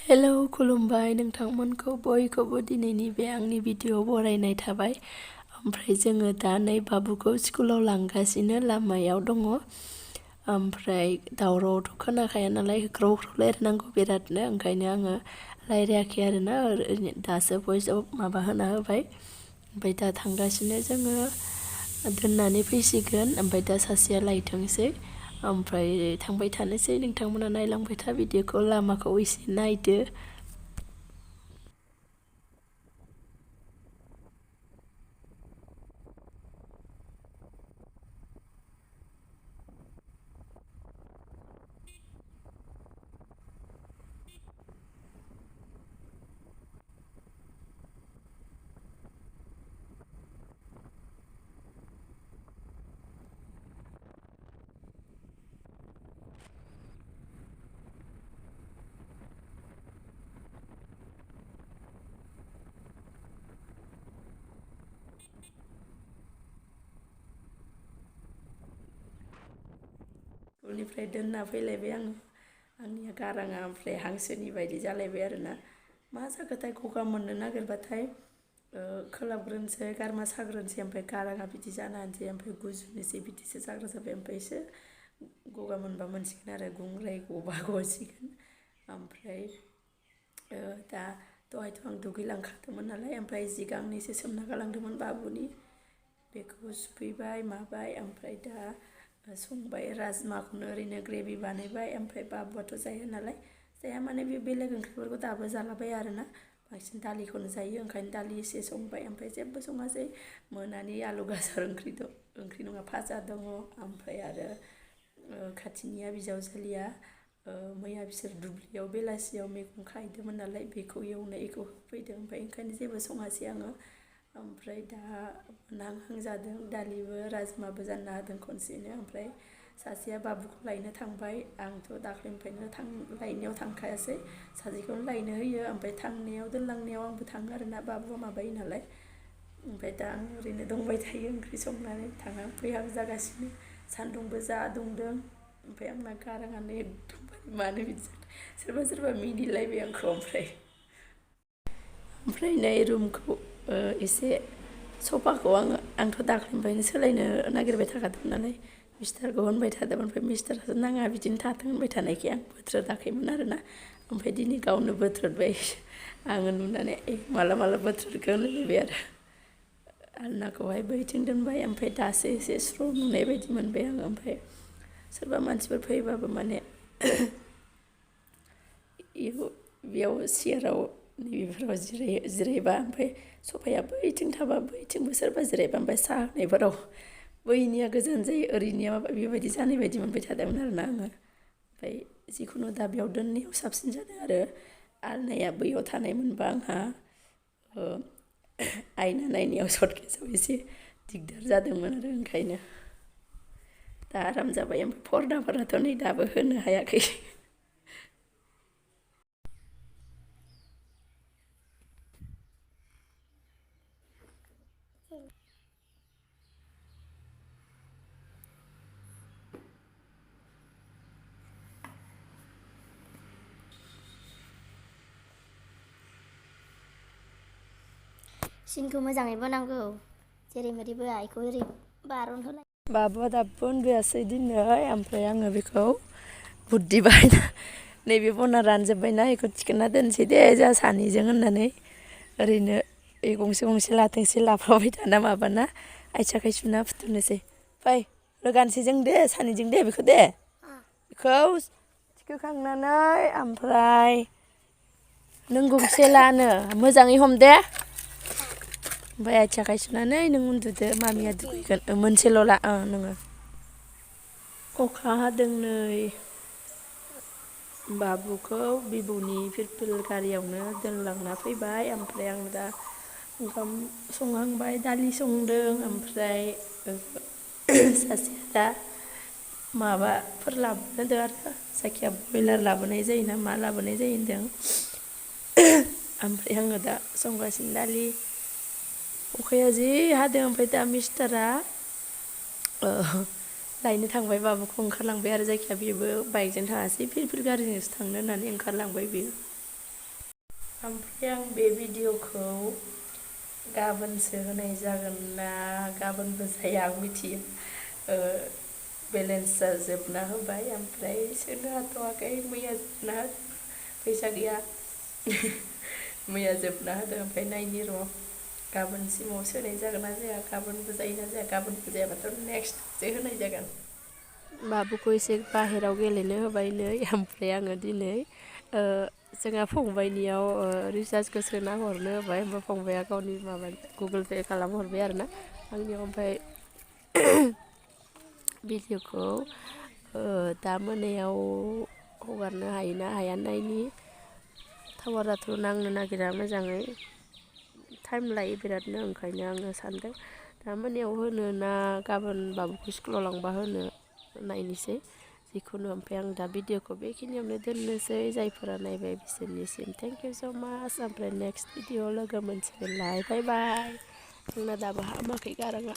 Hello खुलुमबाय नोंथांमोनखौ बयखौबो दिनैनि बे आंनि भिडिअ बरायनाय थाबाय। ओमफ्राय जोङो दा नै बाबुखौ स्कुलाव लांगासिनो लामायाव दङ। ओमफ्राय दावरावथ' खोनाखाया नालाय ख्राव ख्राव रायलायनांगौ बिरादनो, ओंखायनो आङो रायलायाखै आरोना, दासो भइसआव माबा होना होबाय। ओमफ्राय दा थांगासिनो जोङो, दोननानै फैसिगोन। ओमफ्राय दा सासेया लायथोंसै, ओमफ्राय थांबाय थानोसै। नोंथांमोना नायलांबाय था भिडिअखौ, लामाखौ एसे नायदो। स्कुलनिफ्राय दोनना फैलायबाय आङो, आंनिया गाराङा ओमफ्राय हांसोनि बायदि जालायबाय आरोना। मा जाखोथाय, गगा मोननो नागिरबाथाय खोलाबग्रोनोसै, गारमा साग्रोनोसै, ओमफ्राय गाराङा बिदि जाना होनसै, ओमफ्राय गुजुनोसै, बिदिसो जाग्रा जाबाय। ओमफ्रायसो गगा मोनबा मोनसिगोन आरो, गुंग्राय गबा गसिगोन। ओमफ्राय दा दहायथ' आं दुगैलांखादोंमोन नालाय, ओमफ्राय जि गांनैसो सोमना गालांदोंमोन बाबुनि, बेखौ सुफैबाय माबाय। ओमफ्राय दा संबाय, राजमाखौनो ओरैनो ग्रेभि बानायबाय। ओमफ्राय बाबुआथ' जाया नालाय, जाया माने बे बेलेग ओंख्रिफोरखौ दाबो जालाबाया आरोना, बांसिन दालिखौनो जायो। ओंखायनो दालि एसे संबाय, ओमफ्राय जेबो सङासै। मोनानि आलु गाजर ओंख्रि नङा भाजा दङ। ओमफ्राय आरो खाथिनिया बिजावजालिया मैया बिसोर दुब्लियाव बेलासियाव मैगं खाहैदोंमोन नालाय, बेखौ एवनायखौ होफैदों। ओमफ्राय ओंखायनो जेबो सङासै आङो। ओमफ्राय दा नांहां जादों, दालिबो राजमाबो जानना होदों खनसेनो। ओमफ्राय सासेया बाबुखौ लायनो थांबाय, आंथ' दाख्लैनिफ्रायनो लायनायाव थांखायासै, सासेखौनो लायनो होयो। ओमफ्राय थांनायाव दोनलांनायाव आंबो थाङो आरोना, बाबुआ माबायो नालाय। ओमफ्राय दा आं ओरैनो दंबाय थायो, ओंख्रि संनानै थांहां फैहां जागासिनो। सान्दुंबो जा दुंदों, ओमफ्राय आंना गाराङानो एकदमबारे मानो बिदि जादों, सोरबा सोरबा मिनिलायबाय आंखौ। ओमफ्राय नै रुमखौ एसे सफाखौ आंथ' दाख्लैनिफ्रायनो सोलायनो नागिरबाय थाखादोंमोन नालाय, मिस्टारखौ होनबाय थादोंमोन। ओमफ्राय मिस्टारासो नाङा बिदिनो थाथों होनबाय थानायखाय आं बोथ्रोदाखैमोन आरोना। ओमफ्राय दिनै गावनो बोथ्रोदबाय, आङो नुनानै माला माला बोथ्रोदखो होनलायलायबाय आरो। आलनाखौहाय बैथिं दोनबाय, ओमफ्राय दासो एसे स्र' नुनाय बायदि मोनबाय आङो। ओमफ्राय सोरबा मानसिफोर फैबाबो माने बेयाव सियाराव नैबेफोराव जिरायबा, ओमफ्राय सफाया बैथिं थाबा बैथिंबो सोरबा जिरायबा, ओमफ्राय साहा होनायफोराव बैनिया गोजान जायो, ओरैनिया माबा बेबायदि जानाय बायदि मोनबाय थादोंमोन आरोना आङो। ओमफ्राय जिखुनु दा बेयाव दोननायाव साबसिन जादों आरो। आलनाया बैयाव थानाय मोनबा आंहा आयना नायनायाव सर्टकेसाव एसे दिगदार जादोंमोन आरो, ओंखायनो दा आराम जाबाय। ओमफ्राय पर्दाफोराथ' नै दाबो होनो हायाखै। सिनखौ मोजाङै बोनांगौ, जेरैबायदिबो आइखौ ओरै बारन होलाय। बाबुआ दाबो उन्दुयासै दिनै, ओमफ्राय आङो बेखौ बुद्धि बाहायना नैबे बना रानजोब्बायना, बेखौ थिखोना दोनसै दे जोंहा सानैजों होननानै, ओरैनो गंसे गंसे लाथोंसै, लाफाबाय थाना माबाना आथिं आखाइ सुना फुथुनोसै। फै रोगानोसै जों दे सानैजों दे, बेखौ दे, बेखौ थिखोखांनानै ओमफ्राय नों गंसे लानो, मोजाङै हम दे। ओमफ्राय आथिं आखाइ सुनानै नों उन्दुदो, मामिया दुगैगोन। मोनसेल' ला नोङो। अखा हादों नै, बाबुखौ बिबौनि फिरफिल गारियावनो दोनलांना फैबाय। ओमफ्राय आं दा ओंखाम संहांबाय, दालि संदों। ओमफ्राय सासेया दा माबाफोर लाबोनो होदों आरो, जायखिया ब्रयलार लाबोनाय जायो ना मा लाबोनाय जायो होनदों। ओमफ्राय आङो दा संगासिनो दालि। अखाया जि हादों, ओमफ्राय दा मिस्टारा लायनो थांबाय, बाबुखौ ओंखारलांबाय आरो। जायखिया बेबो बाइकजों थाङासै, फिरफिल गारिजोंसो थांनो होननानै ओंखारलांबाय बेयो। ओमफ्राय आं बे भिडिअखौ गाबोनसो होनाय जागोन ना गाबोनबो जाया आं मिथियो। बेलेन्स जोबना होबाय ओमफ्राय सोनो हाथ'वाखै मैया जोबना होदों फैसा गैया मैया जोबना होदों ओमफ्राय नायनि र' गाबोनसिमाव सोनाय जागोन ना जाया गाबोनबो जायोना जाया गाबोनबो जायाबाथ' नेक्स्टसो होनाय जागोन। बाबुखौ एसे बाहेराव गेलेनो होबाय नै ओमफ्राय आङो दिनै जोंहा फंबायनियाव रिसार्जखौ सोना हरनो होबाय ओमफ्राय फंबाया गावनि माबा गुगोल पे खालामहरबाय आरोना आंनियाव ओमफ्राय भिडिअखौ दा मोनायाव हगारनो हायोना हाया नायनि टावाराथ' नांनो नागिरा मोजाङै टाइम लायो बिरादनो ओंखायनो आङो सानदों दा मोनायाव होनो ना गाबोन बाबुखौ स्कुलाव लांबा होनो नायनोसै जिखुनु ओमफ्राय आं दा भिडिअखौ बेखिनियावनो दोननोसै जायफोरा नायबाय बिसोरनिसिम थेंक इउ स' माच ओमफ्राय नेक्स्ट भिडिअ लोगो मोनसिगोनलाय बाय बाय। आंना दाबो हामाखै गाराङा।